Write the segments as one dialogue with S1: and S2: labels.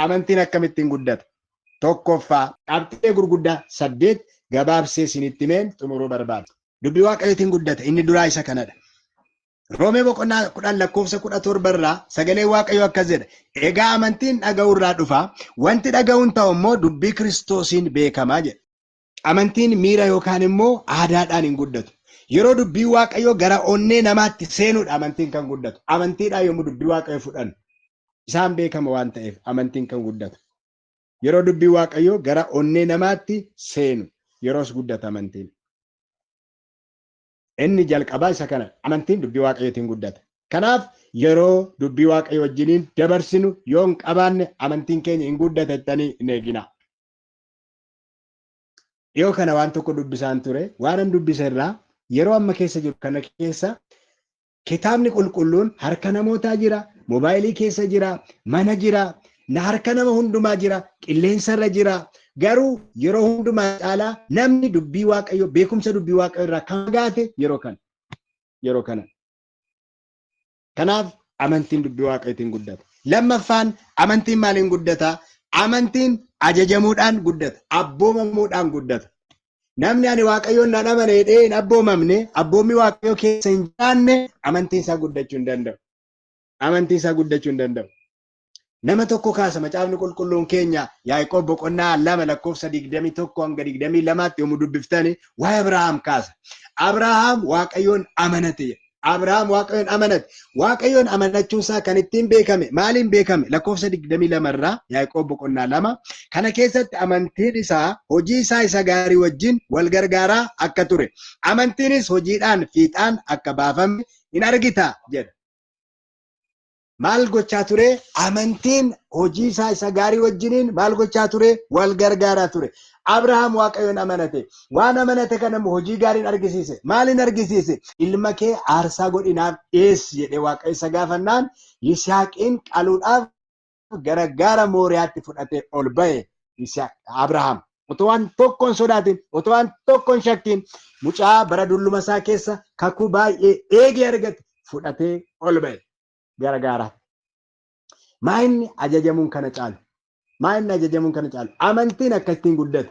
S1: amantiin akkamittiin guddata? Tokkoffaa qabxee gurguddaa 8 gabaabsee isinitti himeen xumuruu barbaada. Dubbii Waaqayyootiin guddata. Inni duraa isa kanadha. Roomee boqonnaa 10 lakkoofsa 17 irraa sagalee Waaqayyoo akkas jedha. Egaa amantiin dhaga'uurraa dhufa. Wanti dhaga'uun ta'u immoo dubbii Kiristoosiin beekamaa jedha. Amantiin miira yookaan immoo aadaadhaan hin guddatu. Yeroo dubbii Waaqayyoo gara onnee namaatti seenuudha amantiin kan guddatu. Amantiidhaan yommuu dubbii Waaqayyoo fudhannu isaan beekama waan ta'eef amantiin kan guddatu. Yeroo dubbii Waaqayyoo gara onnee namaatti seenu yeroos guddata amantiin. Inni jalqabaa isa kana amantiin dubbii Waaqayyootiin guddata. Kanaaf yeroo dubbii Waaqayyoo wajjiniin dabarsinu yoo hin qabaanne amantiin keenya hin guddata jettanii hin eegina. Yoo kana waan tokko dubbisaan ture waan an dubbisa irraa yeroo amma keessa jiru kana keessa kitaabni qulqulluun harka namootaa jira, moobaayilii keessa jira, mana jira, na harka nama hundumaa jira, qilleensa irra jira. Garuu yeroo hundumaa caalaa namni dubbii Waaqayyoo beekumsa dubbii Waaqayyoo irraa kan gaate yeroo kana. Kanaaf amantiin dubbii Waaqayyootiin guddata. Lammaffaan amantiin maaliin guddata? Amantiin ajajamuudhaan guddata, abboomamuudhaan guddata. Namni ani Waaqayyoon nan amana jedhee hin abboomamne, abboommi Waaqayyoo keessa hin jiraanne amantiin isaa guddachuu hin danda'u. Amantiin isaa guddachuu hin danda'u. Nama tokko kaasa macaafni qulqulluun keenya Yaaqoob boqonnaa 2 lakkoofsa 21 hanga 22tti yommuu dubbiftani waa'ee Abrahaam kaasa. Abrahaam Waaqayyoon amanate. Abrahaam Waaqayyoon amanate. Waaqayyoon amanachuun isaa kan ittiin beekame maaliin beekame? Lakkoofsa 22 irraa Yaaqoob boqonnaa 2 kana keessatti amantiin isaa hojii isaa isa gaarii wajjin wal gargaaraa akka ture. Amantiinis hojiidhaan fiixaan akka baafame hin argita jedha. Maal gochaa ture? Amantiin hojii isaa isa gaarii wajjiniin maal gochaa ture? Wal gargaaraa ture. Abrahaam Waaqayyoon amanate. Waan amanate kana hojii gaariin argisiise. Maalin argisiise? Ilma kee aarsaa godhinaaf dhiyeessi jedhee Waaqayyo isa gaafannaan Yisihaaqiin qaluudhaaf gara gaara Mooriyaatti fudhatee ol ba'e Abrahaam. Otoo waan tokkoon sodaatin, otoo waan tokkoon shakkiin mucaa bara dulluma isaa keessa kakuu baay'ee eegee argate fudhatee ol ba'e. Gara gaara. Maayinni ajajamuun kana caalu. Maayinni ajajamuun kana caalu. Amantiin akkattiin guddate.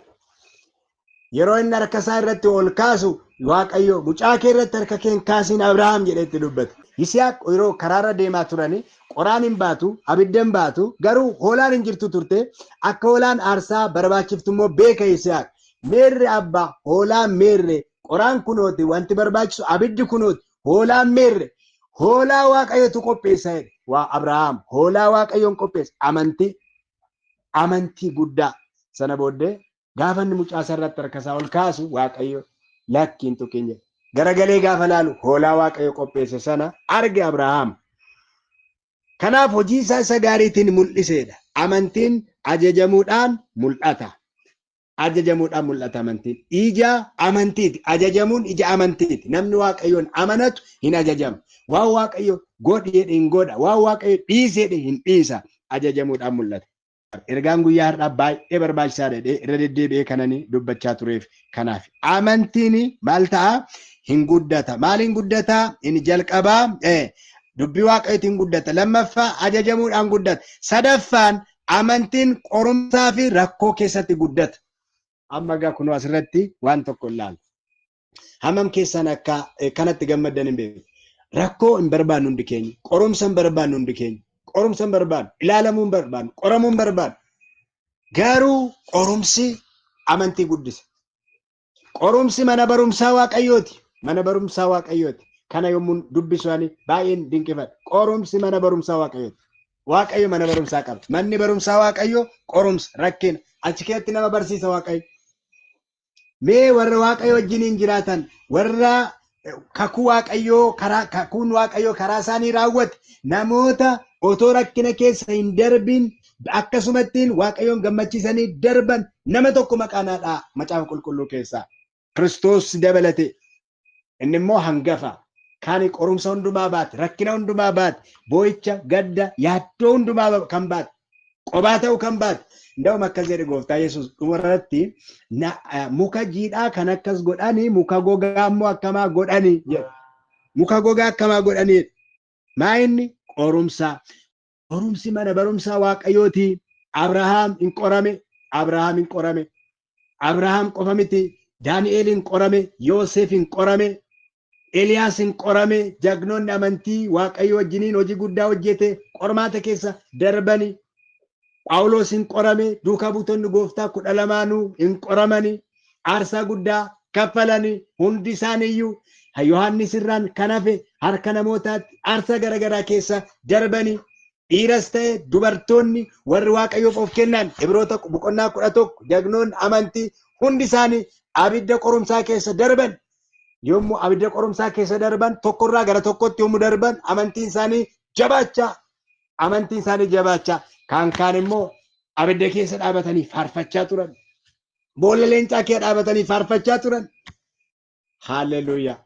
S1: Yeroo inni harka isaa irratti ol kaasu Waaqayyo mucaa kee irratti harka kee hin kaasiin Abrahaam jedheetti dubbate. Yisihaaq yeroo karaarra deemaa turani qoraan hin baatu, abidda hin baatu, garuu hoolaan hin jirtu turte. Akka hoolaan aarsaa barbaachiftu immoo beeka Yisihaaq. Meerre abbaa hoolaan meerre qoraan kunooti wanti barbaachisu abiddi kunooti hoolaan meerre. Hoolaa Waaqayyootu qopheessa jedhe. Waa Abrahaam hoolaa Waaqayyoon qopheessa. Amantii guddaa sana booddee gaafa inni mucaa isaa irratti harka isaa ol kaasu Waaqayyo lakkiin tuqin jedhe. Garagalee gaafa laalu hoolaa Waaqayyo qopheesse sana arge Abrahaam. Kanaaf hojii isaa isa gaariitiin mul'iseedha. Amantiin ajajamuudhaan mul'ata. Ajajamuudhaan mul'ata amantiin. Ija amantiiti. Ajajamuun ija amantiiti. Namni Waaqayyoon amanatu hin ajajamu. Waan Waaqayyo godhi jedhe hin godha. Waan Waaqayyo dhiisi jedhe hin dhiisa. Ajajamuudhaan mul'ata. Ergaan guyyaa har'aa baay'ee barbaachisaadha jedhee irra deddeebi'ee kananii dubbachaa tureef kanaaf. Amantiin maal ta'a? Hin guddata. Maaliin guddata? Inni jalqabaa dubbii Waaqayyootiin guddata. Lammaffaa ajajamuudhaan guddata. Sadaffaan amantiin qorumsaa fi rakkoo keessatti guddata. Amma gaa kunoo asirratti waan tokko ilaalu. Hammam keessan akka kanatti gammaddan hin beeku. Rakkoo hin barbaannu hundi keenya. Qorumsa hin barbaannu hundi keenya. Qorumsa hin barbaannu. Ilaalamuu hin barbaannu. Qoramuu hin barbaannu. Garuu qorumsi amantii guddisa. Qorumsi mana barumsaa Waaqayyooti. Mana barumsaa Waaqayyooti. Kana yommuu dubbisu ani baay'een dinqifadha. Qorumsi mana barumsaa Waaqayyooti. Waaqayyo mana barumsaa qaba. Manni barumsaa Waaqayyo qorumsa rakkina. Achi keessatti nama barsiisa Waaqayyo. Mee warra Waaqayyo wajjiniin jiraatan warra kakuu kakuun Waaqayyo karaa isaanii raawwate namoota otoo rakkina keessa hin darbin akkasumattiin Waaqayyoon gammachiisanii darban nama tokko maqaanaadha macaafa qulqulluu keessaa. Kiristoos dabalate inni immoo hangafa kan qorumsa hundumaa baate rakkina hundumaa baate boo'icha gadda yaaddoo hundumaa kan baate qobaa ta'uu kan baate. Nda'um akkas jedhe gooftaa Yesuus dhumarratti muka jiidhaa kan akkas godhanii muka gogaa immoo akkamaa godhanii jedha. Muka gogaa akkamaa godhanii maayinni qorumsaa. Qorumsi mana barumsaa Waaqayyooti. Abrahaam hin qorame, Abrahaam hin qorame. Abrahaam qofa miti, Daani'eel hin qorame, Yoosef hin qorame, Eliyaas hin qorame. Jagnoonni amantii Waaqayyo wajjiniin hojii guddaa hojjete qormaata keessa darbani. Phaawulos hin qorame, duukaa buutonni gooftaa 12 hin qoramani. Aarsaa guddaa kaffalani. Hundi isaaniiyyuu Yohaannis irraan kan hafe harka namootaatti aarsaa garaagaraa keessa darbani. Dhiiras ta'e dubartoonni warri Waaqayyoof of kennan Ibroota boqonnaa 11 jagnoonni amantii hundi isaanii abidda qorumsaa keessa darban. Yommuu abidda qorumsaa keessa darban tokkorraa gara tokkotti yommuu darban amantiin isaanii jabaachaa kaan immoo abidda keessa dhaabatanii faarfachaa turan. Boolla leencaa keessa dhaabatanii faarfachaa turan. Haalleluuyaa.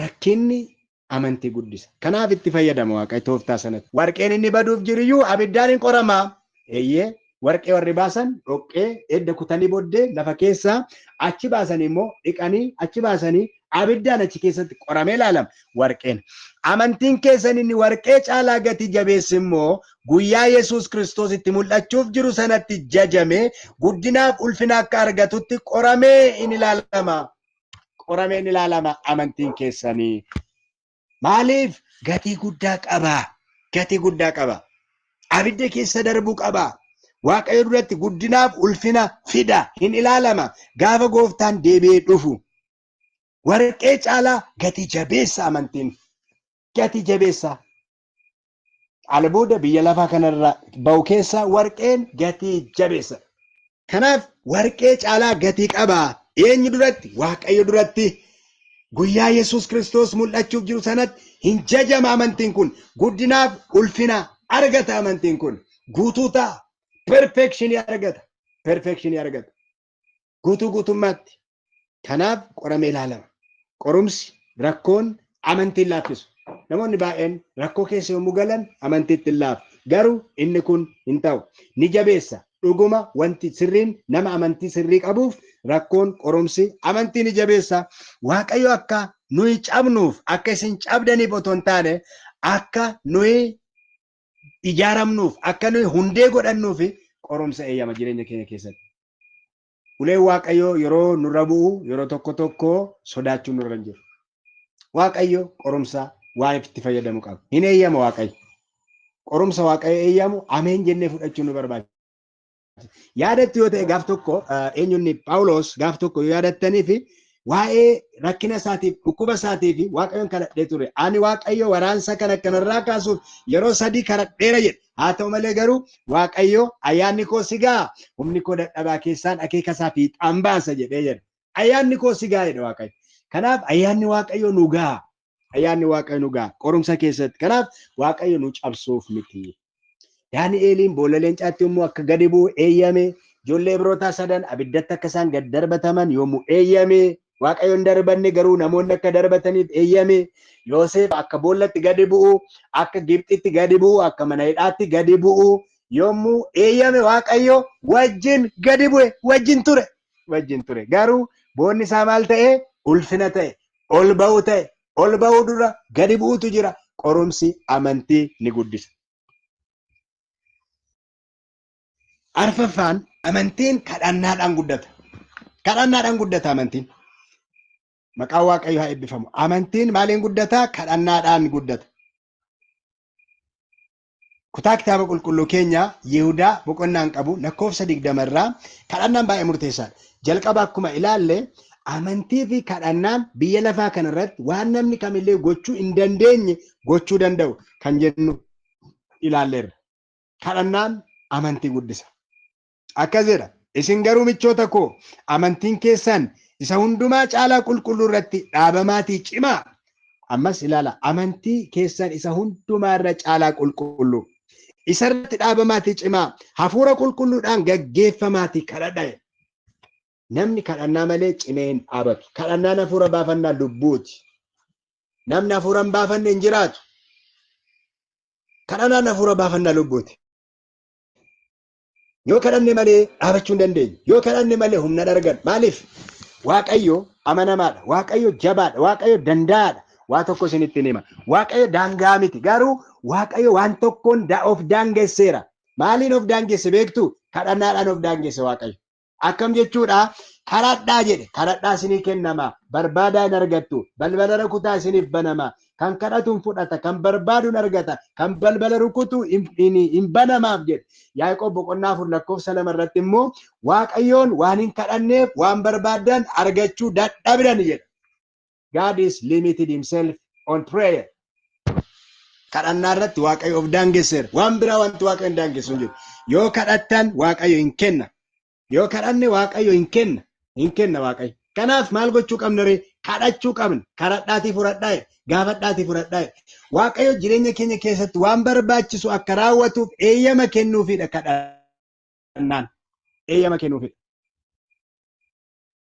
S1: Rakkinni amantii guddisa. Kanaaf itti fayyadama Waaqayyo tooftaa sanatti. Warqeen inni baduuf jiruyyuu abiddaan hin qoramaa. Eeyyee warqee warri baasan dhoqqee edda kutanii booddee lafa keessaa achi baasan immoo dhiqanii achi baasanii abiddaan achi keessatti qoramee ilaalama warqeen. Amantiin keessan inni warqee caalaa gati jabeessi immoo guyyaa Yesuus Kiristoos itti mul'achuuf jiru sanatti jajamee guddinaaf ulfina akka argatutti qoramee in ilaalama. Qoramee in ilaalama amantiin keessanii. Maaliif gatii guddaa qaba? Gatii guddaa qaba. Abidda keessa darbuu qaba. Waaqayyo duratti guddinaaf ulfina fida hin ilaalama. Gaafa gooftaan deebi'ee dhufu. Warqee caalaa gati jabeessa amantiin. Gati jabeessa. Albuuda biyya lafaa kanarraa ba'u keessa warqeen gati jabeessa. Kanaaf warqee caalaa gatii qaba. Eenyu duratti? Waaqayyo duratti. Guyyaa Yesuus Kiristoos mul'achuuf jiru sanatti hin jajama amantiin kun. Guddinaaf ulfina argata amantiin kun. Guutuu ta'a. Perfekshinii argata. Perfekshinii argata. Guutuu guutummaatti. Kanaaf qoramee ilaalama. Qorumsi rakkoon amantiin laaffisu. Namoonni baay'een rakkoo keessa yommuu galan amantiitti hin laafu. Garuu inni kun hin ta'u. Ni jabeessa. Dhuguma wanti sirriin nama amantii sirrii qabuuf rakkoon qorumsi amantii ni jabeessa. Waaqayyo akka nuyi cabnuuf akka isin cabdaniif otoo hin taane akka nuyi ijaaramnuuf akka nuyi hundee godhannuuf qorumsa eeyyama jireenya keenya keessatti. Uleen Waaqayyo yeroo nurra bu'u yeroo tokko sodaachuun nurra hin jiru. Waaqayyo qorumsa waan itti fayyadamu qaba. Hin eeyyama Waaqayyo. Qorumsa Waaqayyo eeyyamu ameen jennee fudhachuun nu barbaachisa. Yaadatti yoo ta'e gaaf tokko eenyunni Phaawulos gaaf tokko yoo yaadattanii fi waa'ee rakkina isaatiif dhukkuba isaatiif Waaqayyoon kadhadhee ture. Ani Waaqayyo waraansa kana kanarraa kaasuuf yeroo 3 kadhadheera jedhe. Haa ta'u malee garuu Waaqayyo ayyaanni koo si ga'a humni koo dadhabaa keessaan akeeka isaa fiixaan baasa jedhee jedhe. Ayyaanni koo si ga'a jedhe Waaqayyo. Kanaaf ayyaanni Waaqayyo nu ga'a. Ayyaanni Waaqayyo nu ga'a qorumsa keessatti. Kanaaf Waaqayyo nu cabsuuf miti. Daani'eeliin boolla leencaatti yommuu akka gadi bu'u eeyyame. Ijoollee Ibrootaa 3 abiddatti akka isaan gad darbataman yommuu eeyyame. Waaqayyoon darbanne garuu namoonni akka darbataniif eeyyame. Yoosef akka boollatti gadi bu'u, akka Gibxitti gadi bu'u, akka mana hidhaatti gadi bu'u yommuu eeyyame Waaqayyo wajjin gadi bu'e, wajjin ture. Garuu boonni isaa maal ta'e? Ulfina ta'e, ol ba'u ta'e, ol ba'uu dura gadi bu'utu jira. Qorumsi amantii ni guddisa. Arfaffaan amantiin kadhannaadhaan guddata. Kadhannaadhaan guddata amantiin. Maqaan Waaqayyo haa eebbifamu. Amantiin maaliin guddata? Kadhannaadhaan guddata. Kutaa kitaaba qulqulluu keenya Yihudaa boqonnaan qabu lakkoofsa 20 irraa kadhannaan baay'ee murteessaadha. Jalqaba akkuma ilaalle amantii fi kadhannaan biyya lafaa kanarratti waan namni kamillee gochuu hin dandeenye gochuu danda'u kan jennu ilaalleerra. Kadhannaan amantii guddisa. Akkas jedha. Isin garuu michoota koo amantiin keessan isa hundumaa caalaa qulqulluu irratti dhaabamaatii cimaa. Ammas ilaala. Amantii keessan isa hundumaa irra caalaa qulqulluu. Isa irratti dhaabamaatii cimaa. Hafuura qulqulluudhaan gaggeeffamaatii kadhadhaa. Namni kadhannaa malee cimee hin dhaabatu. Kadhannaan hafuura baafannaa lubbuuti. Namni hafuura hin baafanne hin jiraatu. Kadhannaan hafuura baafannaa lubbuuti. Yoo kadhanne malee dhaabachuu hin dandeenyu. Yoo kadhanne malee humna dargan. Maaliif? Waaqayyo amanamaadha. Waaqayyo jabaadha. Waaqayyo danda'aadha. Waa tokko isinitti hima. Waaqayyo daangaa miti. Garuu Waaqayyo waan tokkoon of daangesseera. Maaliin of daangesse beektu? Kadhannaadhaan of daangesse Waaqayyo. Akkam jechuudha? Kadhadhaa jedhe. Kadhadhaa isinii kennama. Barbaadaa hin argattu. Balbala rukutaa isiniif banama. Kan kadhatu hin fudhata. Kan barbaadu hin argata. Kan balbala rukutu hin banamaaf jedhe. Yaaqoob boqonnaa 4:2 irratti immoo Waaqayyoon waan hin kadhanneef waan barbaadan argachuu dadhabdan jedha. God is limited himself on prayer. Kadhannaa irratti Waaqayyo of daangesseera. Waan biraa wanti Waaqayyo hin daangessu jiru. Yoo kadhattan Waaqayyo hin kenna. Yoo kadhanne Waaqayyo hin kenna. Hin kenna Waaqayyo. Kanaaf maal gochuu qabna ree? Kadhachuu qabna. Kadhadhaatii fudhadhaa. Gaafadhaatii fudhadhaa. Waaqayyo jireenya keenya keessatti waan barbaachisu akka raawwatuuf eeyyama kennuufidha kadhannaan. Eeyyama kennuufidha.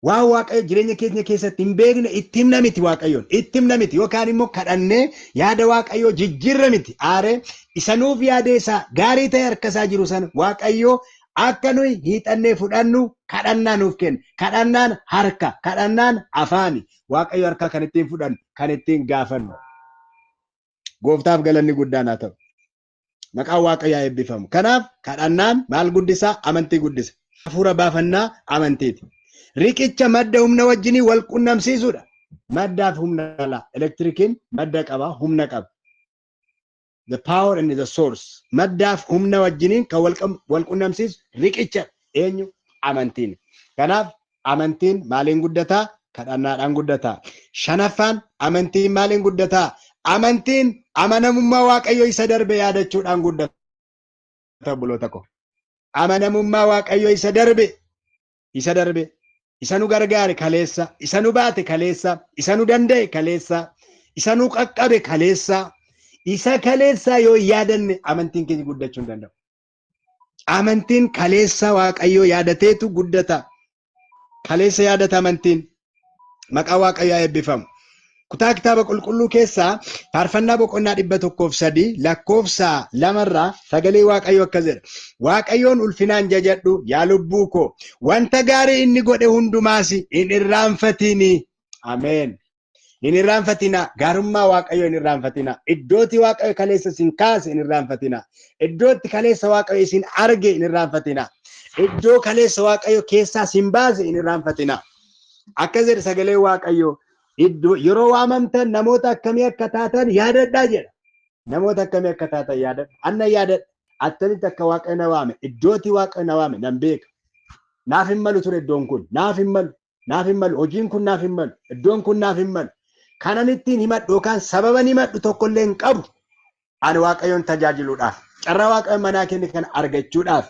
S1: Waan Waaqayyo jireenya keenya keessatti hin beekne itti himna miti Waaqayyoon. Itti himna miti yookaan immoo kadhannee yaada Waaqayyoo jijjiirra miti. Aaree isa nuuf yaada isaa gaarii ta'e harka isaa jiru sana Waaqayyoo akka nuyi hiixannee fudhannu kadhannaa nuuf kenna. Kadhannaan harka, kadhannaan afaani. Waaqayyo harka kan ittiin fudhannu, kan ittiin gaafannu. Gooftaaf galanni guddaan haa ta'u. Maqaan Waaqayyaa eebbifamu. Kanaaf kadhannaan maal guddisaa? Amantii guddisa. Hafuura baafannaa amantiiti. Riqicha madda humna wajjinii wal qunnamsiisuudha. Maddaaf humna qaba. Elektirikiin madda qaba, humna qaba. The power and the source. Maddaaf humna wajjiniin kan wal qunnamsiisu riqicha eenyu? Amantiin. Kanaaf amantiin maaliin guddataa? Kadhannaadhaan guddataa. Shanaffaan amantiin maaliin guddataa? Amantiin amanamummaa Waaqayyoo isa darbe yaadachuudhaan guddata buloota ko. Amanamummaa Waaqayyoo isa darbe. Isa nu gargaare kaleessa, isa nu baate kaleessa, isa nu danda'e kaleessa, isa nu qaqqabe kaleessa, isa kaleessa yoo yaadanne amantiin keenya guddachuu hin danda'u. Amantiin kaleessa Waaqayyoo yaadateetu guddata. Kaleessa yaadata amantiin. Maqaa Waaqayyoo eebbifamu. Kutaa kitaaba qulqulluu keessaa faarfannaa boqonnaa 103 lakkoofsa 2 irraa sagalee Waaqayyoo akkas jedha. Waaqayyoon ulfinaan jajadhu yaa lubbuu koo. Wanta gaarii inni godhe hundumaas hin irraanfatini. Ameen. Hin irraanfatina. Gaarummaa Waaqayyoo hin irraanfatina. Iddootti Waaqayyo kaleessa isin kaase hin irraanfatina. Iddootti kaleessa Waaqayyo isin arge hin irraanfatina. Iddoo kaleessa Waaqayyo keessaa isin baase hin irraanfatina. Akkas jedha sagalee Waaqayyoo. Iddoo yeroo waamamtan namoota akkamii akka taatan yaadadhaa jedha. Namoota akkamii akka taatan yaadadha. Anna yaadadha. Attamitti akka Waaqayyo na waame. Iddootti Waaqayyo na waame nan beeka. Naaf hin malu ture iddoon kun. Naaf hin malu. Naaf hin malu. Hojiin kun naaf hin malu. Iddoon kun naaf hin malu. Kanan ittiin himadhu yookaan sababan himadhu tokkollee hin qabu. Ani Waaqayyoon tajaajiluudhaaf. Carraa Waaqayyo manaa kenne kana argachuudhaaf.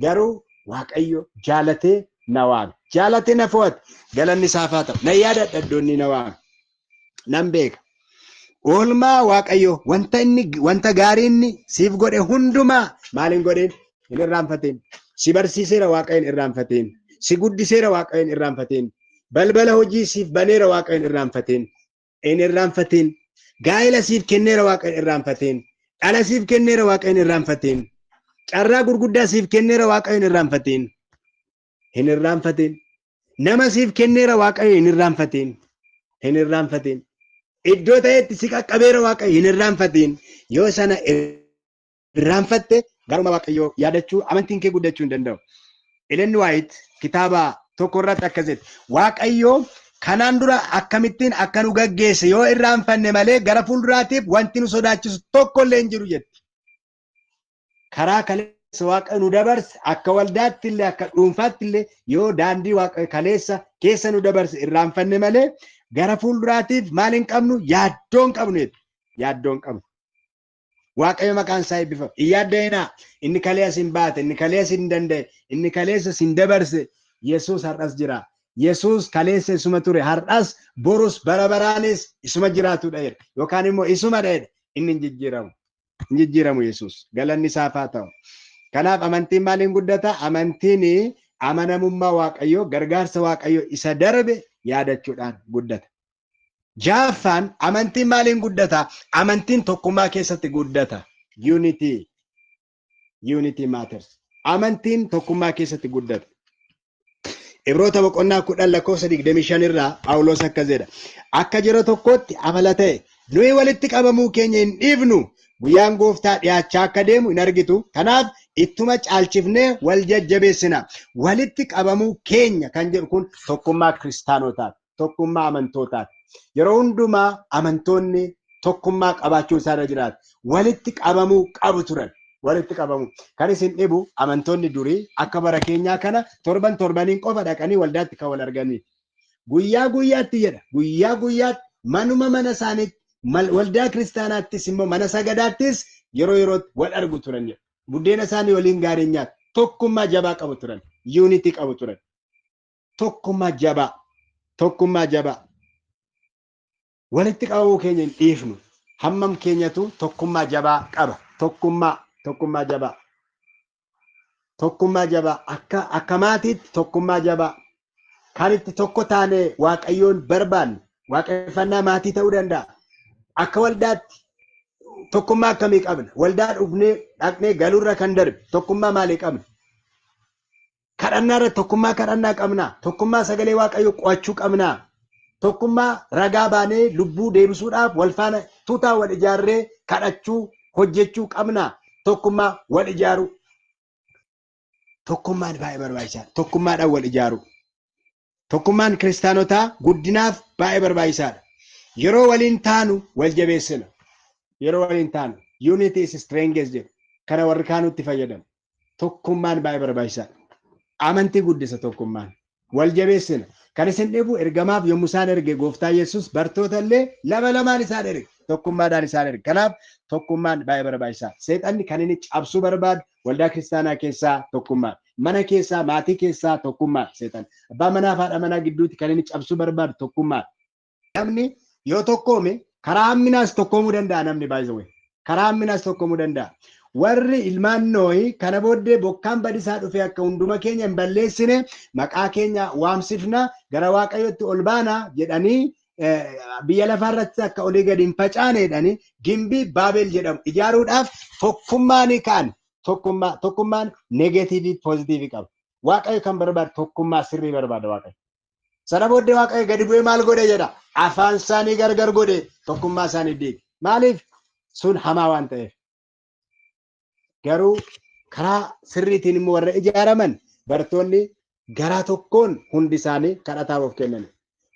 S1: Garuu Waaqayyo jaalatee na waame. Jaalatee na fo'ate. Galanni isaaf haa ta'u. Na yaadadha iddoonni na waame. Nan beeka. Oolmaa Waaqayyo wanta gaarii inni siif godhe hundumaa maaliin godheen? Hin irraanfatiin. Si barsiiseera Waaqayyo hin irraanfatiin. Si guddiseera Waaqayyo hin irraanfatiin. Balbala hojii siif baneera Waaqayyo hin irraanfatiin. Hin irraanfatiin. Gaa'ela siif kenneera Waaqayyo hin irraanfatiin. Dhala siif kenneera Waaqayyo hin irraanfatiin. Carraa gurguddaa siif kenneera Waaqayyo hin irraanfatiin. Hin irraanfatiin. Nama siif kenneera Waaqayyo hin irraanfatiin. Hin irraanfatiin. Iddoo ta'etti si qaqqabeera Waaqayyo hin irraanfatiin. Yoo sana irraanfatte garuma Waaqayyoo yaadachuu amantiin kee guddachuu hin danda'u. Ellen White kitaaba tokko irratti akkas jedhe. Waaqayyoo kanaan dura akkamittiin akka nu gaggeesse yoo irraanfanne malee gara fuulduraatiif wanti nu sodaachisu tokkollee hin jiru jetti. Karaa kaleessa Waaqayyo nu dabarse akka waldaatti illee akka dhuunfaatti illee yoo daandii Waaqayyo kaleessa keessa nu dabarse irraanfanne malee gara fuulduraatiif maal hin qabnu yaaddoon qabnu. Yaaddoon qabnu. Waaqayyo maqaan isaa eebbifama. Hin yaadda'inaa. Inni kaleessa hin baate, inni kaleessa hin danda'e, inni kaleessa hin dabarse. Yesuus har'as jira. Yesuus kaleessa isuma ture. Har'as borus bara baraanis isuma jiraatudha jedha. Yookaan immoo isuma jedha. Inni hin jijjiiramu. Hin jijjiiramu Yesuus. Galanni isaaf haa ta'u. Kanaaf amantiin maaliin guddata? Amantiin amanamummaa Waaqayyoo, gargaarsa Waaqayyoo isa darbe yaadachuudhaan guddata. Jaaffaan amantiin maaliin guddata? Amantiin tokkummaa keessatti guddata. Unity. Unity matters. Amantiin tokkummaa keessatti guddata. Ibroota boqonnaa 10 lakkoofsa 25 irraa Phaawulos akkas jedha. Akka jara tokkotti amala ta'e nuyi walitti qabamuu keenya hin dhiifnu. Guyyaan Gooftaa dhiyaachaa akka deemu hin argitu. Kanaaf ittuma caalchifnee wal jajjabeessina. Walitti qabamuu keenya kan jedhu kun tokkummaa kiristaanotaati, tokkummaa amantootaati. Yeroo hundumaa amantoonni tokkummaa qabaachuu isaarra jiraatu. Walitti qabamuu qabu turan. Walitti qabamu. Kan isin dhibu amantoonni durii akka bara keenyaa kana torbaniin qofa dhaqanii waldaatti kan wal arganii. Guyyaa guyyaatti jedha. Guyyaa guyyaatti manuma mana isaaniitti waldaa kiristaanaattis immoo mana sagadaattis yeroo yerootti wal argu turan jedha. Buddeena isaanii waliin gaarii nyaatu. Tokkummaa jabaa qabu turan. Unity qabu turan. Tokkummaa jabaa. Tokkummaa jabaa. Walitti qabamuu keenya hin dhiifnu. Hammam keenyatu tokkummaa jabaa qaba. Tokkummaa jabaa. Tokkummaa jabaa. Akka maatiitti tokkummaa jabaa. Kan itti tokko taane Waaqayyoon barbaanne waaqeffannaa maatii ta'uu danda'a. Akka waldaatti tokkummaa akkamii qabna? Waldaa dhaqnee galuurra kan darbe tokkummaa maalii qabna? Kadhannaa irratti tokkummaa kadhannaa qabna. Tokkummaa sagalee Waaqayyoo qo'achuu qabna. Tokkummaa ragaa baanee lubbuu deebisuudhaaf wal faana tuutaa wal ijaarree kadhachuu hojjechuu qabna. Tokkummaa wal ijaaru. Tokkummaan baay'ee barbaachisaadha. Tokkummaadhaan wal ijaaru. Tokkummaan kiristaanotaa guddinaaf baay'ee barbaachisaadha. Yeroo waliin taanu wal jabeessina. Yeroo waliin taanu unity is strength jedhu. Kana warri kaanutti fayyadamu. Tokkummaan baay'ee barbaachisaadha. Amantii guddisa tokkummaan. Wal jabeessina. Kan isin dhibu ergamaaf yommuu isaan erge Gooftaa Yesuus bartoota illee lamaan isaan erge. Tokkummaadhaan isaan erge. Kanaaf tokkummaan baay'ee barbaachisaadha. Seexanni kan inni cabsuu barbaadu waldaa kiristaanaa keessaa tokkummaa. Mana keessaa maatii keessaa tokkummaa seexan. Abbaa manaa fi haadha manaa gidduutti kan inni cabsuu barbaadu tokkummaa. Namni yoo tokkoome karaa hamminaas tokkoomuu danda'a namni baay'ee. Karaa hamminaas tokkoomuu danda'a. Warri ilmaan Noohi kana booddee bokkaan badisaa dhufe akka hunduma keenya hin balleessine maqaa keenya waamsifna gara Waaqayyootti ol baana jedhanii biyya lafaarratti akka olii gadi hin facaane jedhanii gimbii Baabel jedhamu ijaaruudhaaf tokkummaan ka'an. Tokkummaan negeetiivii poozitiivii qaba. Waaqayyo kan barbaadu tokkummaa sirrii barbaada Waaqayyo. Sana booddee Waaqayyo gadi bu'ee maal godhe jedha? Afaan isaanii gargar godhe tokkummaa isaanii diige. Maaliif? Sun hamaa waan ta'eef. Garuu karaa sirriitiin immoo warra ijaaraman bartoonni garaa tokkoon hundi isaanii kadhataaf of kennan.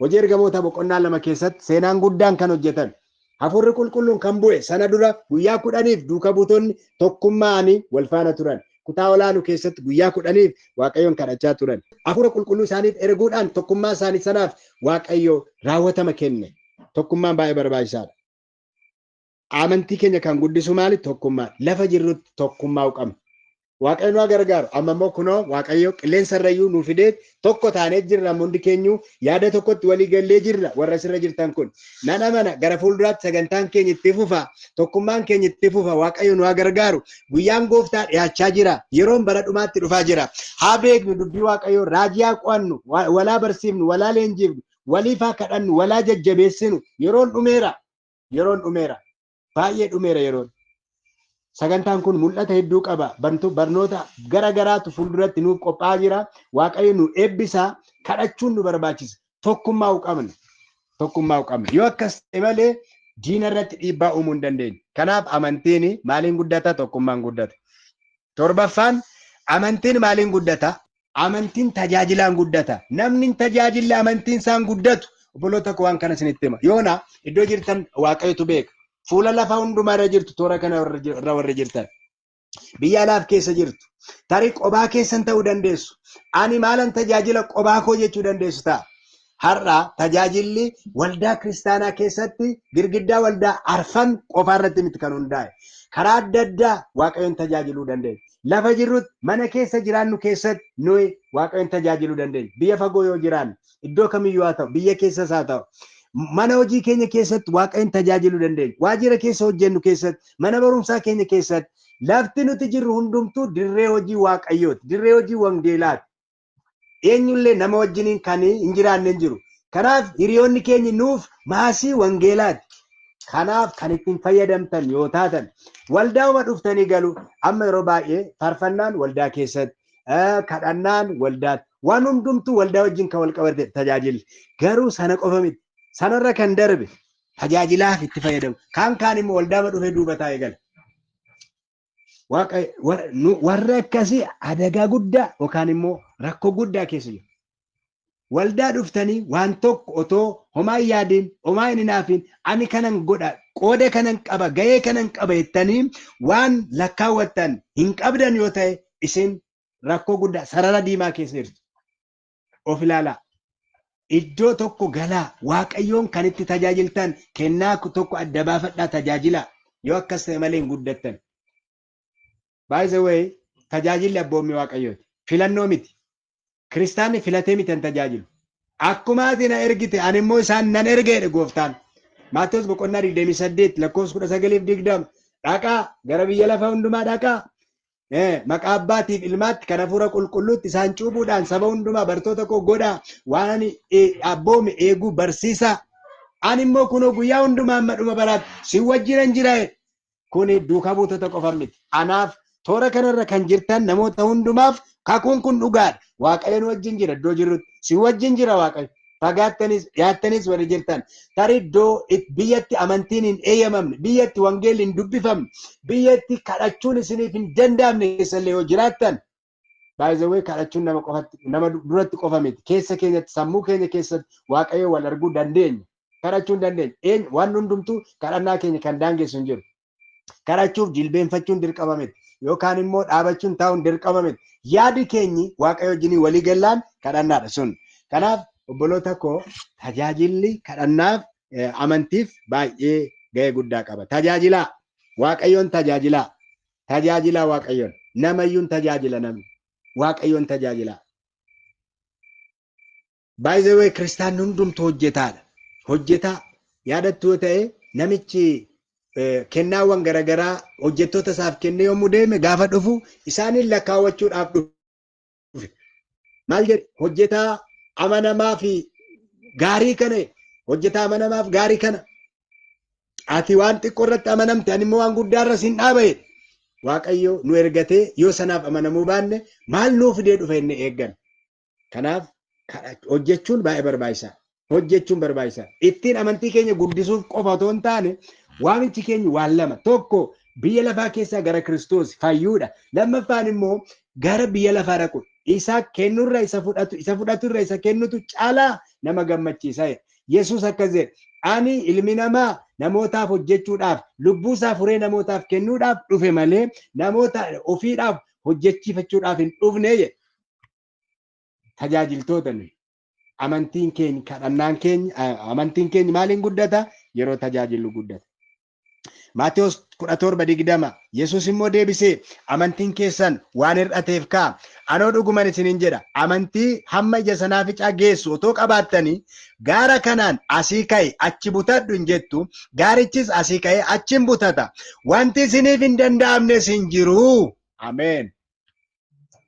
S1: Hojii ergamoota boqonnaa 2 keessatti seenaan guddaan kan hojjetan. Hafuurri qulqulluun kan bu'e sana dura guyyaa 10 duuka buutonni tokkummaanii wal faana turan. Kutaa olaanuu keessatti guyyaa 10 Waaqayyoon kadhachaa turan. Hafuura qulqulluu isaaniif erguudhaan tokkummaa isaanii sanaaf Waaqayyo raawwatama kenne. Tokkummaan baay'ee barbaachisaadha. Amantii keenya kan guddisu maali? Tokkummaa. Lafa jirrutti tokkummaa qabna. Waaqayyo nu gargaaru. Amma immoo kunoo Waaqayyo qilleensa irrayyuu nu fidee tokko taanee jirra. Hundi keenyu yaada tokkotti walii gallee jirra. Warra sirra jirtan kun nana mana gara fuulduraatti sagantaan keenya itti fufa. Tokkummaan keenya itti fufa. Waaqayyo nu gargaaru. Guyyaan Gooftaa dhiyaachaa jira. Yeroon bara dhumaatti dhufaa jira. Haa beeknu dubbii Waaqayyo raajii haa qo'annu. Walaa barsiifnu. Walaa leenjifnu. Waliif haa kadhannu. Walaa jajjabeessinu. Yeroon dhumeera. Yeroon dhumeera. Baay'ee dhumeera yeroon. Sagantaan kun mul'ata hedduu qaba. Barnoota gara garaatu fuulduratti nuuf qophaa'aa jira. Waaqayyo nu eebbisa. Kadhachuun nu barbaachisa. Tokkummaa qabna. Tokkummaa qabna. Yoo akkas ta'e malee diina irratti dhiibbaa uumuu hin dandeenye. Kanaaf amantiin maaliin guddata? Tokkummaan guddata. Torbaffaan amantiin maaliin guddata? Amantiin tajaajilaan guddata. Namni tajaajilli amantiin isaan guddatu obboloota koo waan kana isinitti hima. Yoona iddoo jirtan Waaqayyotu beeka. Fuula lafa hundumaa irra jirtu toora kana irra warra jirtan. Biyya alaaf keessa jirtu. Tarii qobaa keessan ta'uu dandeessu. Ani maalan tajaajila qobaa koo jechuu dandeessu ta'a. Har'a tajaajilli waldaa kiristaanaa keessatti girgiddaa waldaa arfan qofaa irratti miti kan hundaa'e. Karaa adda addaa Waaqayyoon tajaajiluu dandeenya. Lafa jirrutti mana keessa jiraannu keessatti nuyi Waaqayyoon tajaajiluu dandeenya. Biyya fagoo yoo jiraannu iddoo kamiyyuu haa ta'u biyya keessas haa ta'u. Mana hojii keenya keessatti Waaqayyoon tajaajiluu dandeenya. Waajjira keessa hojjennu keessatti, mana barumsaa keenya keessatti, lafti nuti jirru hundumtuu dirree hojii Waaqayyooti. Dirree hojii wangeelaati. Eenyullee nama wajjiniin kan hin jiraanne hin jiru. Kanaaf hiriyoonni keenya nuuf maasii wangeelaati. Kanaaf kan ittiin fayyadamtan yoo taatan waldaa'uma dhuftanii galu. Amma yeroo baay'ee faarfannaan waldaa keessatti, kadhannaan waldaatti, waan hundumtuu waldaa wajjin kan wal qabate tajaajilli. Garuu sana qofa miti. Sanarra kan darbe tajaajilaaf itti fayyadamu. Kaan immoo waldaama dhufee duuba taa'ee gala. warra akkasii adagaa guddaa yookaan immoo rakkoo guddaa keessa jiru. Waldaa dhuftanii waan tokko otoo homaa yaadiin homaa hin hinaafin ani kanan godha qooda kanan qaba gahee kanan qaba jettanii waan lakkaawwattan hin qabdan yoo ta'e isin rakkoo guddaa sarara diimaa keessa jirtu. Of ilaalaa. Iddoo tokko galaa Waaqayyoon kan itti tajaajiltan kennaa tokko adda baafadhaa tajaajila yoo akkas ta'e malee hin guddattan. By the way, tajaajilli abboommii Waaqayyooti. Filannoo miti. Kiristaanni filatee miti hin tajaajilu. Akkuma ati na ergite ani immoo isaan nan ergeedha gooftaan. Maatewos boqonnaa 28 lakkoofsa 19:20 dhaqaa gara biyya lafaa hundumaa dhaqaa. Maqaa abbaatiif ilmaatti kan hafuura qulqulluutti isaan cuubuudhaan saba hundumaa bartoota koo godhaa waan ani abboome eeguu barsiisaa. Ani immoo kunoo guyyaa hundumaa amma dhuma baraatti si wajjinan jira. Kuni duukaa buutota qofa miti. Anaaf toora kanarra kan jirtan namoota hundumaaf kakuun kun dhugaadha. Waaqayyoon wajjin jira iddoo jirrutti. Si wajjin jira Waaqayyo. Fagaattanis dhiyaattanis warri jirtan. Tarii iddoo biyyatti amantiin hin eeyyamamne, biyyatti wangeelli hin dubbifamne, biyyatti kadhachuun isiniif hin danda'amne keessallee yoo jiraattan. By the way, kadhachuun nama duratti qofa miti. Keessa keenyatti sammuu keenya keessatti Waaqayyo wal arguu dandeenya. Kadhachuu hin dandeenya. Waan hundumtuu kadhannaa keenya kan daangessu hin jiru. Kadhachuuf jilbeenfachuun dirqama miti. Yookaan immoo dhaabachuun taa'uun dirqama miti. Yaadi keenyi Waaqayyo wajjin walii gallaan kadhannaadha sun. Kanaaf obboloota koo tajaajilli kadhannaaf amantiif baay'ee gahee guddaa qaba. Tajaajilaa Waaqayyoon tajaajilaa. Tajaajilaa Waaqayyoon. Namayyuun tajaajila namni. Waaqayyoon tajaajilaa. By the way, kiristaanni hundumtuu hojjetaadha. Hojjetaa yaadattuu ta'e namichi kennaawwan garaagaraa hojjettoota isaaf kennee yommuu deeme gaafa dhufu isaaniin lakkaawwachuudhaaf dhufe. Maal jedhe hojjetaa amanamaa fi gaarii kana hojjetaa amanamaa fi gaarii kana ati waan xiqqoo irratti amanamte ani immoo waan guddaa irra sin dhaaba'e. Waaqayyo nu ergatee yoo sanaaf amanamuu baanne maal nuu fidee dhufe inni eeggan. Kanaaf hojjechuun baay'ee barbaachisaa. Hojjechuun barbaachisaa. Ittiin amantii keenya guddisuuf qofa otoo hin taane waamichi keenya waan lama. Tokko biyya lafaa keessaa gara Kiristoos fayyuudha. Lammaffaan immoo gara biyya lafaa dhaqu. Isa kennurra isa fudhaturra isa kennutu caalaa nama gammachiisa. Yesuus akkas jedhe ani ilmi namaa namootaaf hojjechuudhaaf lubbuu isaa furee namootaaf kennuudhaaf dhufe malee namoota ofiidhaaf hojjechiifachuudhaaf hin dhufne jedhe. Tajaajiltoota nuyi. Amantiin keenya kadhannaan keenya amantiin keenya maaliin guddata? Yeroo tajaajillu guddata. Maatewos 17:20 Yesuus immoo deebisee amantiin keessan waan hir'ateef ka'a. Anoo dhuguman isiniin jedha amantii hamma ija sanaaficaa geessu otoo qabaattanii gaara kanaan asii ka'e achi butadhu hin jettu gaarichis asii ka'e achi hin butata. Wanti isiniif hin danda'amnes hin jiru. Ameen.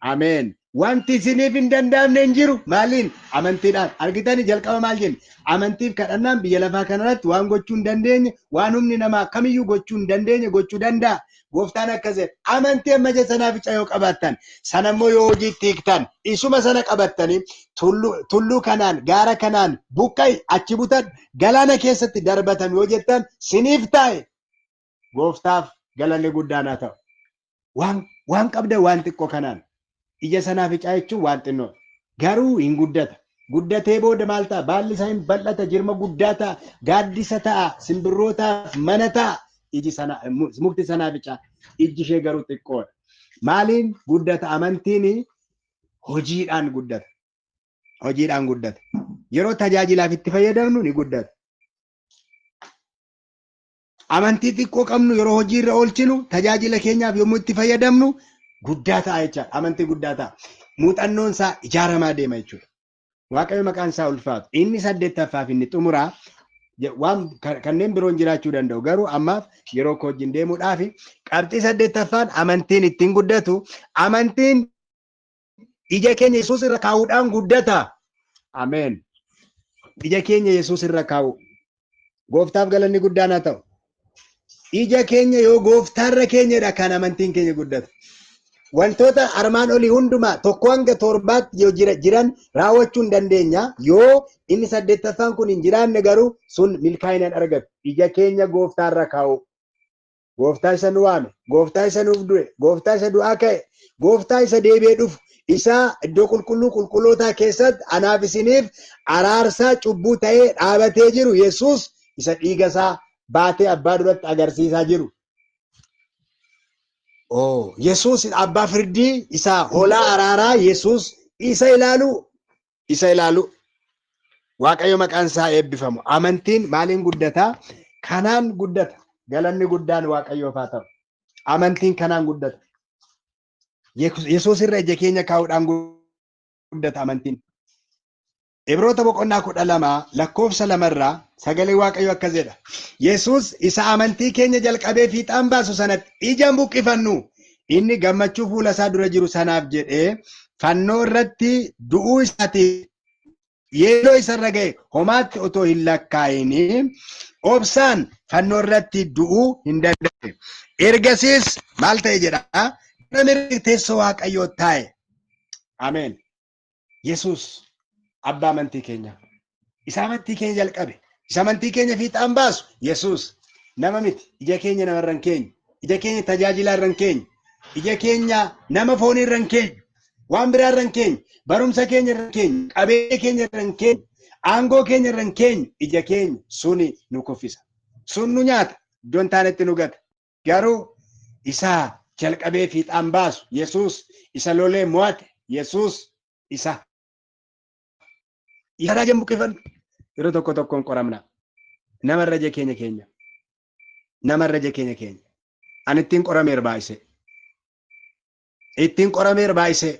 S1: Ameen. Wanti isiniif hin danda'amne hin jiru. Maaliin? Amantiidhaan. Argitanii jalqaba maal jenni? Amantiif kadhannaan biyya lafaa kanarratti waan gochuu hin dandeenye, waan humni namaa kamiyyuu gochuu hin dandeenye gochuu danda'a. Gooftaan akkas jedhe amantii amma ija sanaaficaa yoo qabaattan, sana immoo yoo hojiitti hiiktan, isuma sana qabattanii tulluu kanaan, gaara kanaan buqqa'i achi butadhu galaana keessatti darbatan yoo jettan siniif taa'e. Gooftaaf galanni guddaan haa ta'u. Waan qabda waan xiqqoo kanaan. Ija sanaaficaa jechuun waan xinnoo garuu hin guddata. Guddatee booda maal ta'a? Baalli isaa hin bal'ata, jirma guddaa ta'a, gaaddisa ta'a, simbirrootaaf mana ta'a. Mukti sanaaficaa ijji ishee garuu xiqqoodha. Maaliin guddata? Amantiin hojiidhaan guddata. Hojiidhaan guddata. Yeroo tajaajilaaf itti fayyadamnu ni guddata. Amantii xiqqoo qabnu yeroo hojiirra oolchinu tajaajila keenyaaf yommuu itti fayyadamnu guddaa ta'a jechaadha. Amantii guddaa ta'a. Muuxannoon isaa ijaaramaa deema jechuudha. Waaqayyo maqaan isaa ulfaatu. Inni 8ffaa inni xumuraa waan kanneen biroon jiraachuu danda'u. Garuu ammaaf yeroo koo wajjin deemuudhaaf qabxii 8ffaan amantiin ittiin guddatu. Amantiin ija keenya Yesuus irra kaa'uudhaan guddata. Ameen. Ija keenya Yesuus irra kaa'u. Gooftaaf galanni guddaan haa ta'u. Ija keenya yoo gooftaarra keenyadha kan amantiin keenya guddatu. Wantoota armaan olii hundumaa tokko hanga 7tti yoo jiran raawwachuu hin dandeenya. Yoo inni 8ffaan kun hin jiraanne garuu sun milkaa'inaan argatu. Ija keenya gooftaarra kaa'u. gooftaa isa nu waame, gooftaa isa nuuf du'e, gooftaa isa du'aa ka'e, gooftaa isa deebi'ee dhufu, isa iddoo qulqulluu qulqullootaa keessatti anaaf isiniif araarsaa cubbuu ta'ee dhaabatee jiru Yesuus isa dhiiga isaa baatee abbaa duratti agarsiisaa jiru. Yesuus abbaa firdii isa hoolaa araaraa Yesuus isa ilaalu. Waaqayyo maqaan isaa eebbifamu. Amantiin maaliin guddata? Kanaan guddata. Galanni guddaan Waaqayyoof haa ta'u. Amantiin kanaan guddata. Yesuus irra ija keenya kaa'uudhaan guddata amantiin. Ibroota boqonnaa 12 lakkoofsa 2 irraa sagalee Waaqayyo akkas jedha. Yesuus isa amantii keenya jalqabee fiixaan baasu sanatti ija buqqifannu inni gammachuu fuula isaa dura jiru sanaaf jedhee fannoo irratti du'uu isaatiif yeroo isarra ga'e homaatti otoo hin lakkaa'in obsaan fannoo irratti du'uu hin danda'e. Ergasiis maal ta'e jedha? Namni teessoo Waaqayyoo taa'e. Ameen. Yesuus abbaa amantii keenya. Isa amantii keenya jalqabe. Isa amantii keenya fiixaan baasu Yesuus nama miti. Ija keenya namarra hin keenyu. Ija keenya tajaajilaa irra hin keenyu. Ija keenya nama foonii irra hin keenyu. Waan biraa irra hin keenyu. Barumsa keenya irra hin keenyu. Qabeenya keenya irra hin keenyu. Aangoo keenya irra hin keenyu. Ija keenya suni nu kuffisa. Sun nu nyaata. Iddoon taanetti nu gata. Garuu isa jalqabee fiixaan baasu Yesuus isa lolee mo'ate Yesuus isa raajii buqqifannu yeroo tokko tokkoon qoramna. Namarra ija keenya. Namarra ija keenya. Ani ittiin qorameera baay'isee. Ittiin qorameera baay'isee.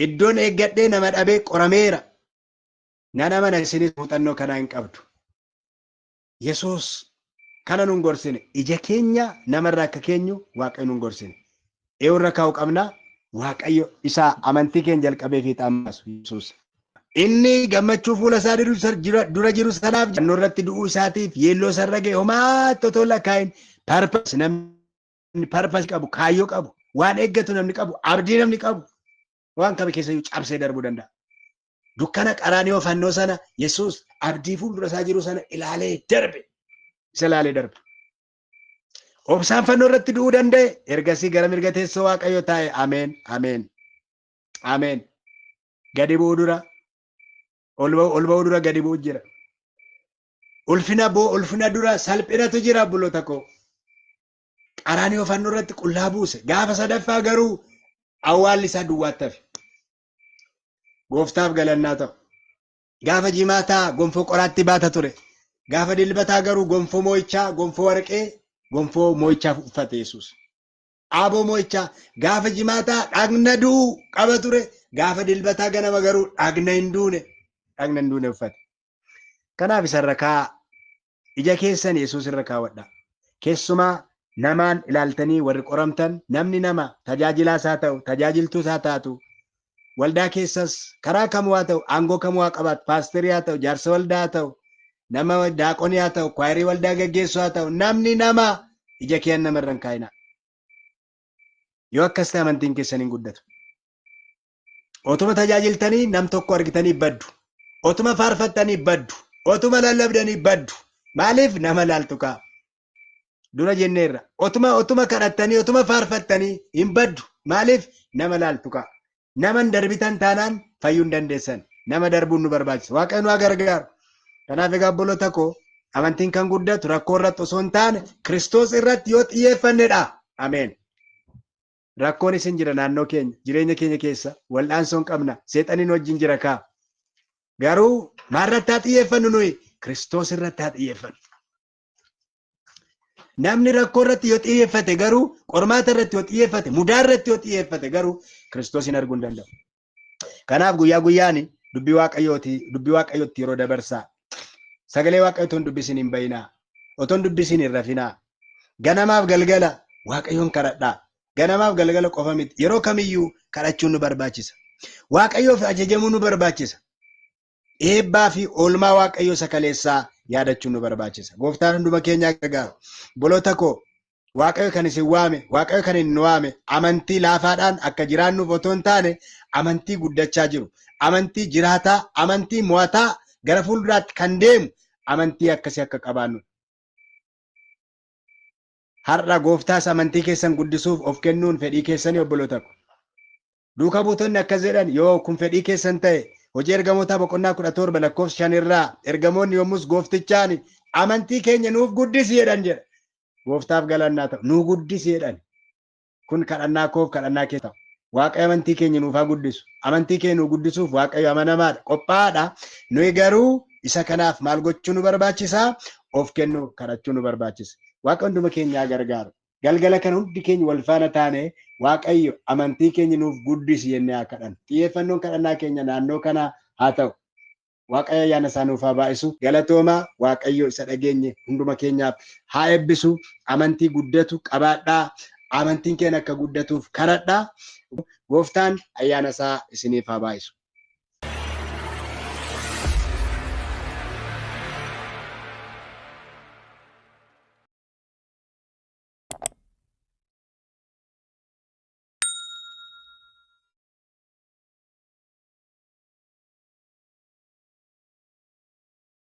S1: Iddoon eeggadhee nama dhabee qorameera. Nana mana isinis muuxannoo kanaa hin qabdu. Yesuus kana nun gorsine ija keenya namarraa akka keenyu Waaqayyo nun gorsine. Eewurra kaa'u qabna Waaqayyo isa amantii keenya jalqabee fiixaan baasu Yesuus. Inni gammachuu fuula isaa dura jiru sanaaf fannoo irratti du'uu isaatiif yeelloo sarara ga'e homaatti otoo lakkaa'in namni parpas qabu, kaayyoo qabu, waan eeggatu namni qabu, abdii namni qabu waan kami keessayyuu cabsee darbuu danda'a. Dukkana qaraanioo fannoo sana Yesuus abdii fuuldura isaa jiru sana ilaalee darbe. Isa ilaalee darbe. Obsaan fannoo irratti du'uu danda'e. Ergasii gara mirga teessoo Waaqayyoo taa'e. Ameen. Ameen. Ameen. Gadi bu'uu dura ol ba'uu dura gadi bu'u jira. Ulfina dura salphinatu jira buloota koo. Qaraanioo fannoo irratti qullaa buuse. Gaafa sadaffaa garuu awwaalli isaa duwwaatti hafe. Gooftaaf galannaa ta'u. Gaafa jimaataa gonfoo qoraatti baata ture. Gaafa dilbataa garuu gonfoo moo'ichaa, gonfoo warqee, gonfoo moo'ichaa uffate Yesuus. Aaboo moo'ichaa gaafa jimaataa dhagna du'u qaba ture. Gaafa dilbataa ganama garuu dhagna hin duune uffate. Kanaaf isarra kaa ija keessan Yesuus irra kaawwadha. Keessumaa namaan ilaaltanii warri qoramtan namni nama tajaajilaas haa ta'u, tajaajiltuus haa taatu, waldaa keessas karaa kamuu haa ta'u, aangoo kamuu haa qabaatu, paasterii haa ta'u, jaarsa waldaa haa ta'u, nama daaqonii haa ta'u, kwaayirii waldaa gaggeessu haa ta'u, namni nama ija keen namarra hin kaayina. Yoo akkas ta'e amantiin keessan hin guddatu. Otuma tajaajiltanii nam tokko argitanii baddu. Otuma faarfattanii baddu. Otuma lallabdanii baddu. Maaliif nama laaltu kaa? Dura jenneerra. Otuma kadhattanii, otuma faarfattanii hin baddu. Maaliif nama laaltu kaa? Nama darbitan taanaan fayyuu hin dandeessan. Nama darbuun nu barbaachisa. Waaqayyo nu haa gargaaru. Kanaaf egaa obboloota koo amantiin kan guddatu rakkoo irratti osoo hin taane Kiristoos irratti yoo xiyyeeffannedha. Ameen. Rakkoon isin jira naannoo keenya, jireenya keenya keessa wal'aansoo hin qabna. Seexaniin wajjin jira kaa. Garuu maalirratti haa xiyyeeffannu nuyi? Kiristoos irratti haa xiyyeeffannu. Namni rakkoo irratti yoo xiyyeeffate garuu qormaata irratti yoo xiyyeeffate, mudaa irratti yoo xiyyeeffate garuu Kiristoosin arguu hin danda'u. Kanaaf guyyaa guyyaan dubbii Waaqayyootti yeroo dabarsaa. Sagalee Waaqayyootiin dubbisin hin bayinaa. Otoon dubbisin hin rafinaa. Ganamaaf galgala Waaqayyoon kadhadhaa. Ganamaaf galgala qofa miti. Yeroo kamiyyuu kadhachuun nu barbaachisa. Waaqayyoof ajajamuu nu barbaachisa. Eebbaa fi oolmaa Waaqayyoo sakaleessaa yaadachuun nu barbaachisa. Gooftaan hunduma keenyaa gargaaru. Obboloota koo Waaqayyo kan isin waame, Waaqayyo kan hin waame amantii laafaadhaan akka jiraannuuf otoo hin taane amantii guddachaa jiru. Amantii jiraataa, amantii mo'ataa gara fuulduraatti kan deemu amantii akkasii akka qabaannu har'a gooftaas amantii keessan guddisuuf of kennuun fedhii keessanii obboloota ko. Duuka buutonni akkas jedhan yoo kun fedhii keessan ta'e hojii ergamootaa boqonnaa 17 lakkoofsa 5 irraa ergamoonni yommus gooftichaan amantii keenya nuuf guddisi jedhan jedha. Gooftaaf galannaa ta'u nuu guddisi jedhan. Kun kadhannaa koof kadhannaa kee ta'u. Waaqayyo amantii keenya nuuf haa guddisu. Amantii keenya nuuf guddisuuf Waaqayyo amanamaadha. Qophaa'aadha. Nuyi garuu isa kanaaf maal gochuu nu barbaachisaa? Of kennuu kadhachuu nu barbaachisa. Waaqa hunduma keenyaa gargaaru. Galgala kana hundi keenya wal faana taane Waaqayyo amantii keenya nuuf guddisi jennee haa kadhannu. Xiyyeeffannoon kadhannaa keenya naannoo kana haa ta'u. Waaqayyo ayyaana isaa nuuf haa baay'isu. Galatoomaa Waaqayyo isa dhageenye hunduma keenyaaf haa eebbisu. Amantii guddatu qabaadhaa. Amantiin keenya akka guddatuuf kadhadhaa. Gooftaan ayyaana isaa isiniif haa baay'isu.